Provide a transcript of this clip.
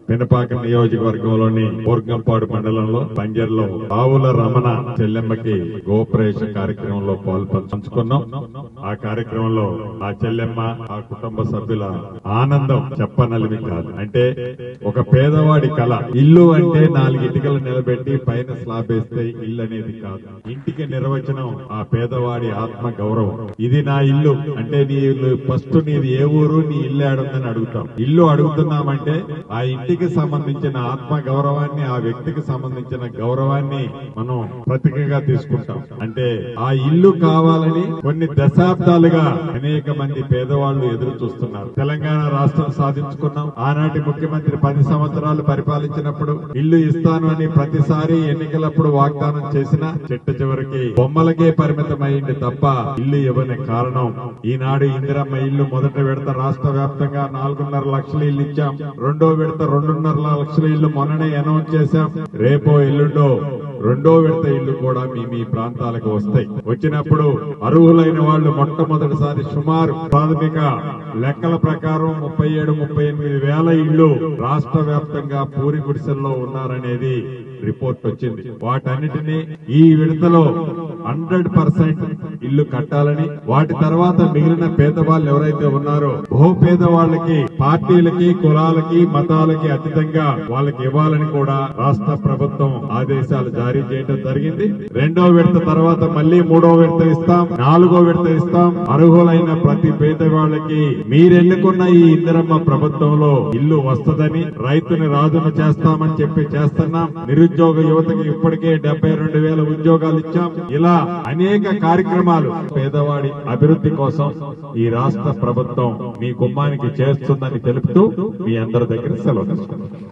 పినపాక నియోజకవర్గంలోని బోర్గంపాడు మండలంలో బంజర్లో ఆవుల రమణ చెల్లెమ్మకి గోప్రవేశ కార్యక్రమంలో పంచుకున్నాం. ఆ కార్యక్రమంలో ఆ చెల్లెమ్మ ఆ కుటుంబ సభ్యుల ఆనందం చెప్పనలివి కాదు. అంటే ఒక పేదవాడి కళ ఇల్లు అంటే 4 ఇటుకలు నిలబెట్టి పైన స్లాబ్ వేస్తే ఇల్లు అనేది కాదు. ఇంటికి నిర్వచనం ఆ పేదవాడి ఆత్మ గౌరవం. ఇది నా ఇల్లు అంటే నీ ఫస్ట్ నీది ఏ ఊరు, నీ ఇల్లు ఏడుందని అడుగుతాం. ఇల్లు అడుగుతున్నామంటే ఆ ఇంటికి సంబంధించిన ఆత్మ గౌరవాన్ని, ఆ వ్యక్తికి సంబంధించిన గౌరవాన్ని మనం ప్రతీకగా తీసుకుంటాం. అంటే ఆ ఇల్లు కావాలని కొన్ని దశాబ్దాలుగా అనేక మంది పేదవాళ్లు ఎదురు చూస్తున్నారు. తెలంగాణ రాష్ట్రం సాధించుకున్నాం. ఆనాటి ముఖ్యమంత్రి 10 సంవత్సరాలు పరిపాలించినప్పుడు ఇల్లు ఇస్తాను అని ప్రతిసారి ఎన్నికలప్పుడు వాగ్దానం చేసినా చిట్ట చివరికి బొమ్మలకే పరిమితమైంది తప్ప ఇల్లు ఇవ్వని కారణం ఈనాడు ఇందిరమ్మ ఇల్లు మొదట విడత రాష్ట్ర వ్యాప్తంగా 4.5 లక్షల ఇల్లు ఇచ్చాం. రెండో విడత 2.5 లక్షల ఇల్లు మొన్ననే అనౌన్స్ చేశాం. రేపో ఎల్లుండో రెండో విడత ఇల్లు కూడా మీ ప్రాంతాలకు వస్తాయి. వచ్చినప్పుడు అర్హులైన వాళ్ళు మొట్టమొదటిసారి సుమారు ప్రాథమిక లెక్కల ప్రకారం 37-38 వేల ఇళ్లు రాష్ట్ర వ్యాప్తంగా పూరి గుడిసెల్లో ఉన్నారనేది రిపోర్ట్ వచ్చింది. వాటన్నిటినీ ఈ విడతలో 100% ఇల్లు కట్టాలని, వాటి తర్వాత మిగిలిన పేదవాళ్ళు ఎవరైతే ఉన్నారో బహు పేదవాళ్ళకి, పార్టీలకి, కులాలకి, మతాలకి అతీతంగా వాళ్ళకి ఇవ్వాలని కూడా రాష్ట్ర ప్రభుత్వం ఆదేశాలు జారీ చేయడం జరిగింది. రెండో విడత తర్వాత మళ్లీ మూడో విడత ఇస్తాం, నాలుగో విడత ఇస్తాం. అర్హులైన ప్రతి పేదవాళ్ళకి మీరెన్నుకున్న ఈ ఇందిరమ్మ ప్రభుత్వంలో ఇల్లు వస్తదని, రైతుని రాజును చేస్తామని చెప్పి చేస్తున్నాం. నిరుద్యోగ యువతకి ఇప్పటికే 72,000 ఉద్యోగాలు ఇచ్చాం. ఇలా అనేక కార్యక్రమాలు పేదవాడి అభివృద్ధి కోసం ఈ రాష్ట్ర ప్రభుత్వం మీ గుమ్మానికి చేస్తుందని తెలుపుతూ మీ అందరి దగ్గర సెలవు తీసుకుంటాం.